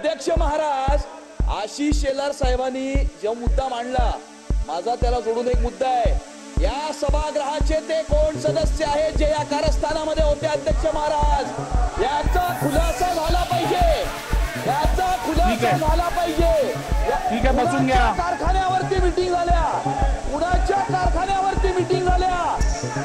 अध्यक्ष महाराज, आशिष शेलार साहेबांनी जो मुद्दा मांडला, माझा त्याला जोडून एक मुद्दा आहे. या सभागृहाचे ते कोण सदस्य आहेत जे या कारस्थानामध्ये होते अध्यक्ष महाराज, याचा खुलासा झाला पाहिजे. याचा खुलासा झाला पाहिजे. ठीक आहे, बसून घ्या. कारखान्यावरती मीटिंग झाल्या, कुणाच्या कारखान्यावरती मीटिंग झाल्या,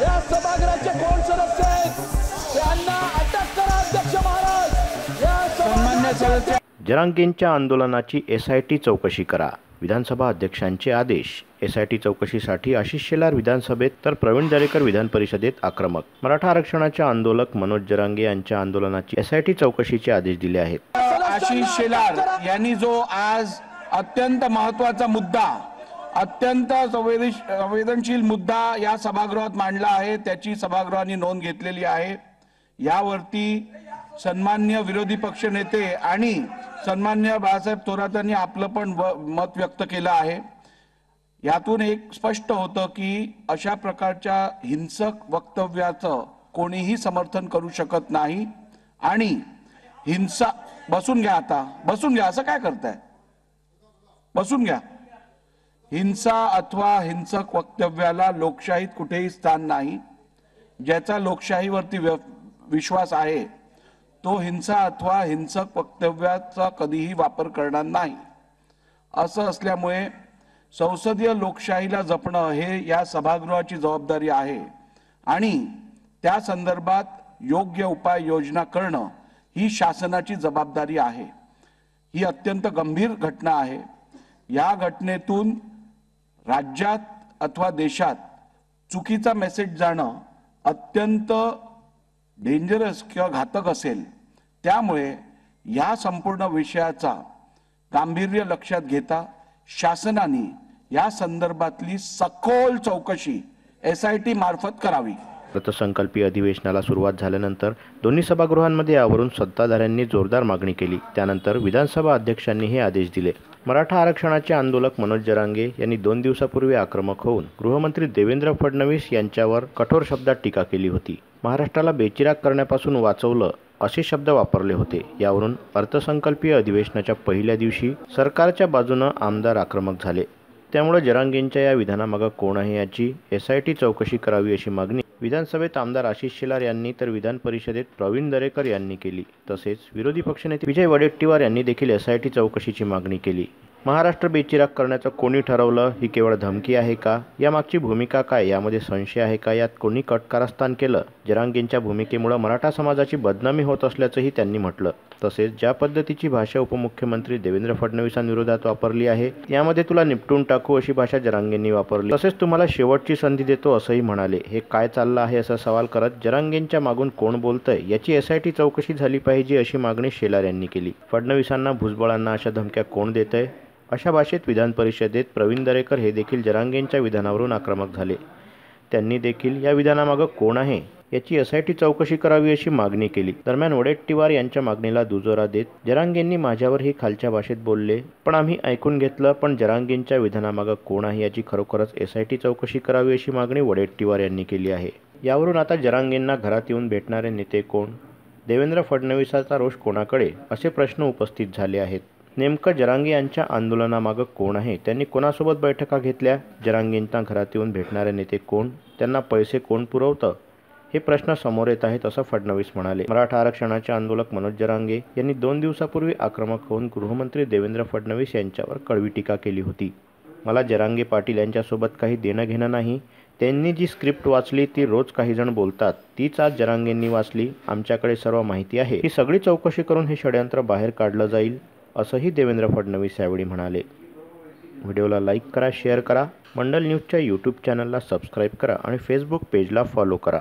या सभागृहाचे कोण सदस्य आहेत त्यांना अटक करा अध्यक्ष महाराज. या सन्मान्य सदस्य जरांगेंच्या आंदोलनाची SIT चौकशी करा. विधानसभा अध्यक्षांचे आदेश. SIT चौकशीसाठी आशिष शेलार विधानसभेत तर प्रवीण दरेकर विधान परिषदेत आक्रमक. मराठा आरक्षणाचे आंदोलक मनोज जरांगे यांच्या आंदोलनाची SIT चौकशीचे आदेश दिले आहेत. आशिष शेलार यांनी जो आज अत्यंत महत्त्वाचा मुद्दा, अत्यंत संवेदनशील मुद्दा या सभागृहात मांडला आहे, त्याची सभागृहाने नोंद घेतलेली आहे. यावरती सन्मान्य विरोधी पक्ष नेते आणि सन्मान्य बाळासाहेब थोरातांनी आपलं पण मत व्यक्त केलं आहे. यातून एक स्पष्ट होतं की अशा प्रकारच्या हिंसक वक्तव्याचं कोणीही समर्थन करू शकत नाही. आणि हिंसा, बसून घ्या, आता बसून घ्या, असं काय करताय, बसून घ्या. हिंसा अथवा हिंसक वक्तव्याला लोकशाहीत कुठेही स्थान नाही. ज्याचा लोकशाहीवरती विश्वास आहे तो हिंसा अथवा हिंसक वक्तव्याचा कधीही वापर करणार नाही. असं असल्यामुळे संसदीय लोकशाहीला जपणं हे या सभागृहाची जबाबदारी आहे आणि त्या संदर्भात योग्य उपाययोजना करणं ही शासनाची जबाबदारी आहे. ही अत्यंत गंभीर घटना आहे. या घटनेतून राज्यात अथवा देशात चुकीचा मेसेज जाणं अत्यंत डेंजरस किंवा घातक असेल. त्यामुळे या संपूर्ण विषयाचा गांभीर्य लक्षात घेता शासनाने या संदर्भातली सखोल चौकशी SIT मार्फत करावी. अर्थसंकल्पीय अधिवेशनाला सुरुवात झाल्यानंतर दोन्ही सभागृहांमध्ये यावरून सत्ताधाऱ्यांनी जोरदार मागणी केली. त्यानंतर विधानसभा अध्यक्षांनी हे आदेश दिले. मराठा आरक्षणाचे आंदोलक मनोज जरांगे यांनी 2 दिवसापूर्वी आक्रमक होऊन गृहमंत्री देवेंद्र फडणवीस यांच्यावर कठोर शब्दात टीका केली होती. महाराष्ट्राला बेचिराग करण्यापासून वाचवलं असे शब्द वापरले होते. यावरून अर्थसंकल्पीय अधिवेशनाच्या पहिल्या दिवशी सरकारच्या बाजूनं आमदार आक्रमक झाले. त्यामुळे जरांगेंच्या या विधानामागे कोण आहे याची SIT चौकशी करावी अशी मागणी विधानसभेत आमदार आशिष शेलार यांनी तर विधान परिषदेत प्रवीण दरेकर यांनी केली. तसेच विरोधी पक्षनेते विजय वडेट्टीवार यांनी देखील SIT चौकशीची मागणी केली. महाराष्ट्र बेचिराग करण्याचं कोणी ठरवलं? ही केवळ धमकी आहे का? यामागची भूमिका काय? यामध्ये संशय आहे का? यात कोणी कटकारस्थान केलं? जरांगेंच्या भूमिकेमुळे मराठा समाजाची बदनामी होत असल्याचंही त्यांनी म्हटलं. तसेच ज्या पद्धतीची भाषा उपमुख्यमंत्री देवेंद्र फडणवीसांविरोधात वापरली आहे, यामध्ये तुला निपटून टाकू अशी भाषा जरांगेंनी वापरली. तसेच तुम्हाला शेवटची संधी देतो असंही म्हणाले. हे काय चाललं आहे असा सवाल करत जरांगेंच्या मागून कोण बोलतंय याची SIT चौकशी झाली पाहिजे अशी मागणी शेलार यांनी केली. फडणवीसांना, भुजबळांना अशा धमक्या कोण देतंय? अशा भाषेत विधान परिषदेत प्रवीण दरेकर हे देखील जरांगेंच्या विधानावरून आक्रमक झाले. त्यांनी देखील या विधानामागे कोण आहे याची SIT चौकशी करावी अशी मागणी केली. दरम्यान वडेट्टीवार यांच्या मागणीला दुजोरा देत जरांगेंनी माझ्यावरही खालच्या भाषेत बोलले, पण आम्ही ऐकून घेतलं. पण जरांगेंच्या विधानामागे कोण आहे याची खरोखरच SIT चौकशी करावी अशी मागणी वडेट्टीवार यांनी केली आहे. यावरून आता जरांगेंना घरात येऊन भेटणारे नेते कोण? देवेंद्र फडणवीसाचा रोष कोणाकडे? असे प्रश्न उपस्थित झाले आहेत. नेमकं जरांगे यांच्या आंदोलनामागे कोण आहे? त्यांनी कोणासोबत बैठका घेतल्या? जरांगेंना घरात येऊन भेटणारे नेते कोण? त्यांना पैसे कोण पुरवतं? हे प्रश्न समोर येत आहेत असं फडणवीस म्हणाले. मराठा आरक्षणाचे आंदोलक मनोज जरांगे यांनी 2 दिवसापूर्वी आक्रमक होऊन गृहमंत्री देवेंद्र फडणवीस यांच्यावर कडवी टीका केली होती. मला जरांगे पाटील यांच्यासोबत काही देणं घेणं नाही. त्यांनी जी स्क्रिप्ट वाचली ती रोज काही जण बोलतात, तीच आज जरांगेंनी वाचली. आमच्याकडे सर्व माहिती आहे. ही सगळी चौकशी करून हे षडयंत्र बाहेर काढलं जाईल असंही देवेंद्र फडणवीस यावेळी म्हणाले. व्हिडिओला लाईक करा, शेअर करा. मंडल न्यूजच्या YouTube चॅनलला सबस्क्राईब करा आणि फेसबुक पेजला फॉलो करा.